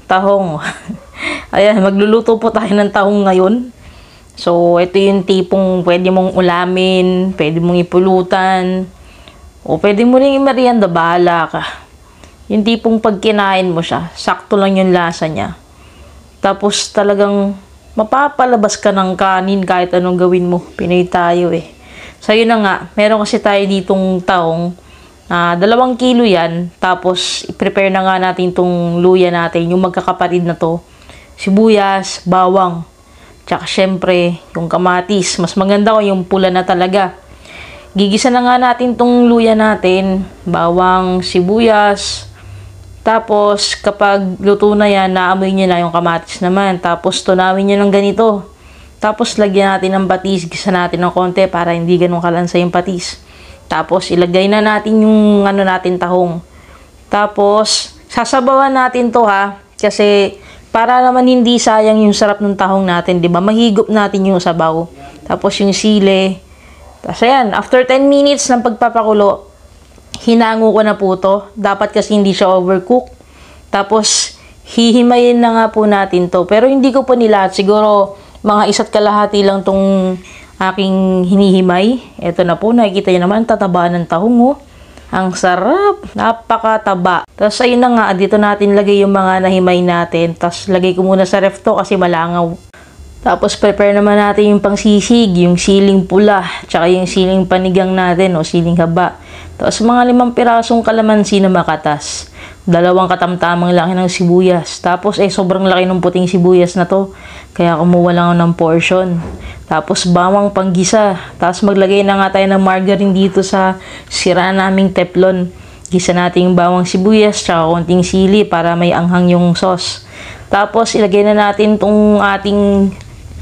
tahong. Ayan, magluluto po tayo ng tahong ngayon. So, ito yung tipong pwede mong ulamin, pwede mong ipulutan, o pwede mo rin i-merienda, bahala ka. Yung tipong pag kinain mo siya, sakto lang yung lasa niya. Tapos talagang mapapalabas ka ng kanin kahit anong gawin mo. Pinoy tayo eh. So, yun na nga. Meron kasi tayo ditong tahong. 2 kilo yan. Tapos, i-prepare na nga natin itong luya natin. Yung magkakapatid na to. Sibuyas, bawang. Tsaka syempre, yung kamatis. Mas maganda ko yung pula na talaga. Gigisa na nga natin tong luya natin. Bawang, sibuyas. Tapos, kapag luto na yan, naamoy niya na yung kamatis naman. Tapos, tunawin niya ng ganito. Tapos, lagyan natin ng patis. Gisa natin ng konti para hindi ganun kalansa yung patis. Tapos, ilagay na natin yung natin tahong. Tapos, sasabawan natin to ha. Kasi, para naman hindi sayang yung sarap ng tahong natin, di ba? Mahigop natin yung sabaw. Tapos yung sili. Tapos ayan, after 10 minutes ng pagpapakulo, hinango ko na po to. Dapat kasi hindi siya overcook. Tapos, hihimayin na nga po natin to. Pero hindi ko po nilahat. Siguro, mga 1.5 lang tong aking hinihimay. Ito na po, nakikita nyo naman, tataba ng tahong oh. Ang sarap. Napakataba. Tapos ayun na nga, dito natin lagay yung mga nahimay natin. Tapos lagay ko muna sa ref to kasi malangaw. Tapos prepare naman natin yung pangsisig, yung siling pula, tsaka yung siling panigang natin o siling haba. Tapos mga 5 pirasong kalamansi na makatas. 2 katamtamang laki ng sibuyas. Tapos sobrang laki ng puting sibuyas na to. Kaya kumuha lang ako ng portion. Tapos bawang panggisa. Tapos maglagay na nga tayo ng margarine dito sa sira naming teflon. Gisa natin yung bawang sibuyas tsaka konting sili para may anghang yung sauce. Tapos ilagay na natin tong ating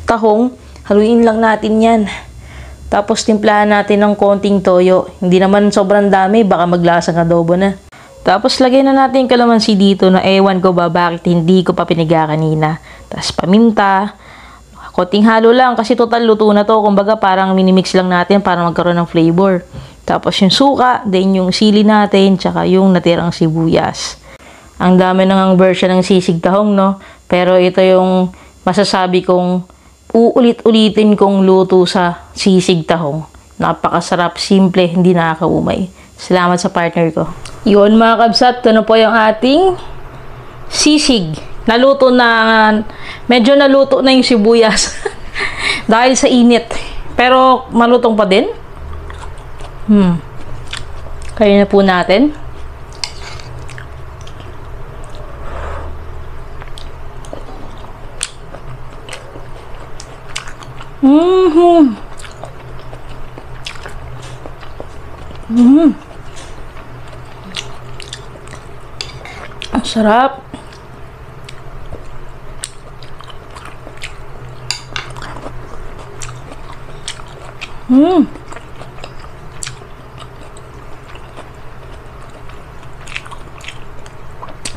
tahong. Haluin lang natin yan. Tapos timplahan natin ng konting toyo. Hindi naman sobrang dami, baka maglasang adobo na. Tapos lagay na natin yung kalamansi dito na ewan ko ba bakit hindi ko pa piniga kanina. Tapos paminta. Konting halo lang kasi total luto na to. Kumbaga parang minimix lang natin para magkaroon ng flavor. Tapos yung suka, then yung sili natin, tsaka yung natirang sibuyas. Ang dami nang version ng sisig tahong, no? Pero ito yung masasabi kong uulit-ulitin kong luto sa sisig tahong. Napakasarap, simple, hindi nakakaumay. Salamat sa partner ko. Yun mga kabsat, ito na po yung ating sisig. Naluto na, medyo naluto na yung sibuyas. Dahil sa init. Pero malutong pa din. Kaya na po natin. Ang sarap.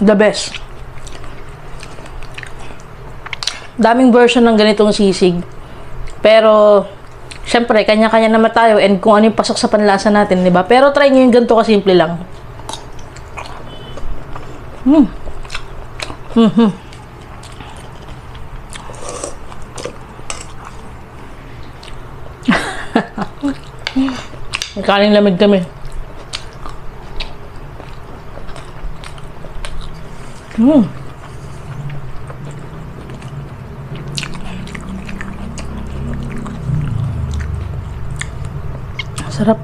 The best. Daming version ng ganitong sisig. Pero, syempre, kanya-kanya naman tayo and kung ano yung pasok sa panlasa natin, di ba? Pero try nyo yung ganito kasimple lang. Kaling lamig kami. Sarap.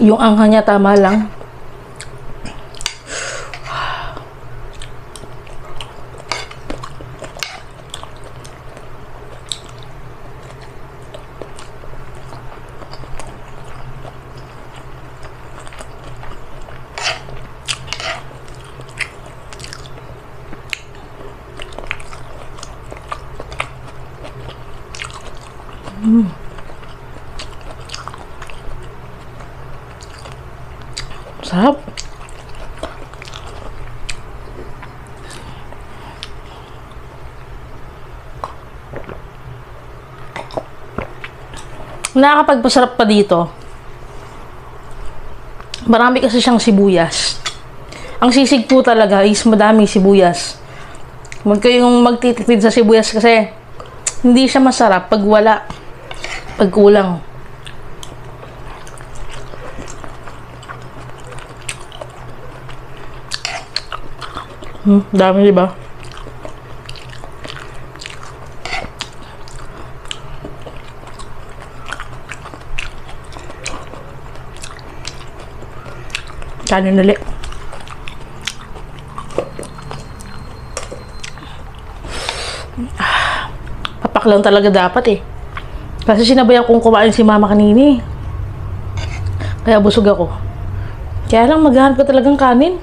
Yung anghang niya tama lang. Sarap. Nakakapagpasarap pa dito. Marami kasi siyang sibuyas. Ang sisig po talaga is madaming sibuyas. Huwag kayong magtitipid sa sibuyas kasi hindi siya masarap pag wala. Pag kulang. Dami, diba? Kanin ulit. Papak lang talaga dapat eh. Kasi sinabayan kong kumain si mama kanini. Kaya busog ako. Kaya lang maghahanap ka talagang kanin.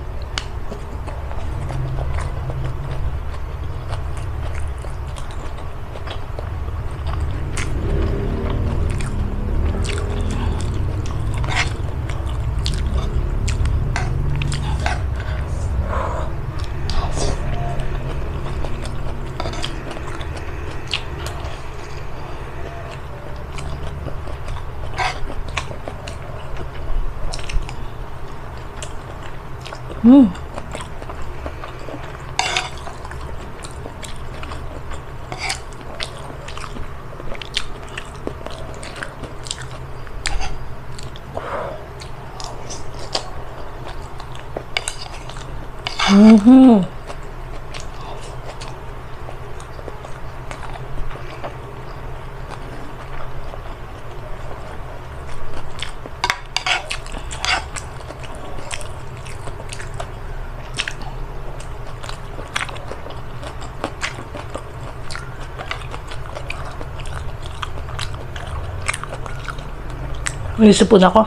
May sipon ako.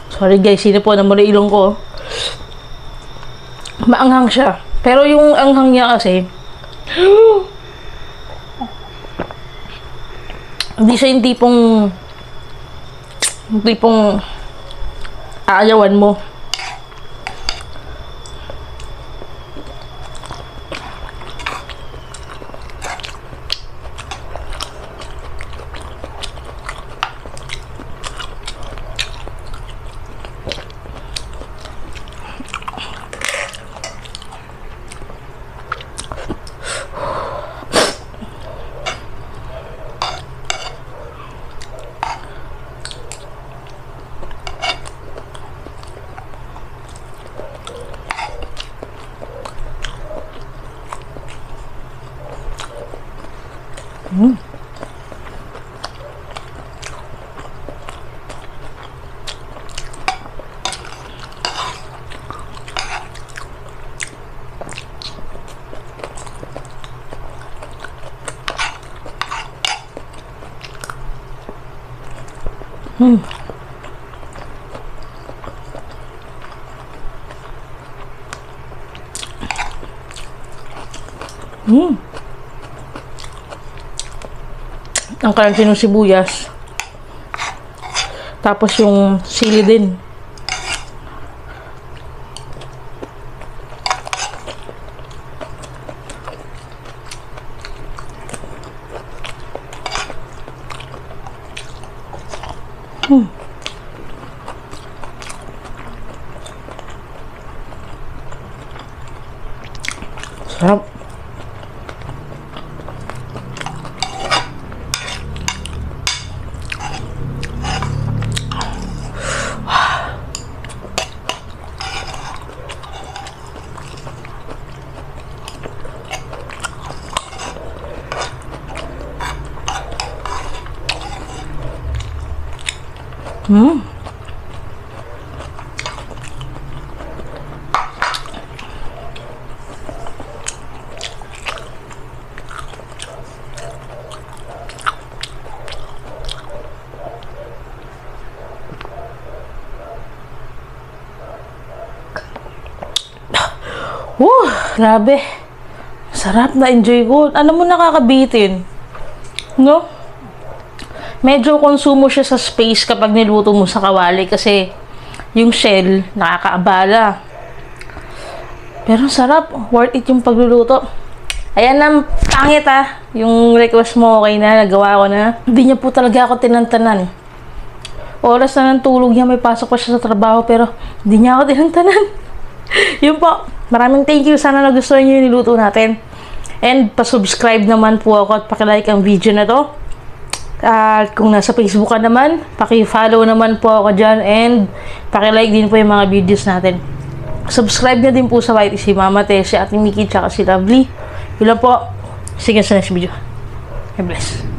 Sorry guys, sinipon na muna ilong ko. Maanghang siya. Pero yung anghang niya kasi, hindi siya yung tipong aayawan mo. Ang crunchy ng sibuyas. Tapos yung sili din. Sarap. Grabe. Sarap, na enjoy ko. Alam mo, nakakabitin. No? Medyo konsumo siya sa space kapag niluto mo sa kawali kasi yung shell, nakakaabala. Pero sarap. Worth it yung pagluluto. Ayan na, pangit yung request mo, okay na, nagawa ko na. Hindi niya po talaga ako tinantanan. Oras na ng tulog niya, may pasok pa siya sa trabaho, pero hindi niya ako tinantanan. Yun po. Maraming thank you. Sana nagustuhan niyo yung niluto natin. And pa-subscribe naman po ako at pakilike ang video na to. At kung nasa Facebook ka naman, paki-follow naman po ako dyan. And pakilike din po yung mga videos natin. Subscribe na din po sa YT si Mama Te, si Ate Mickey, tsaka si Lovely. Yun lang po. See you sa next video. God bless.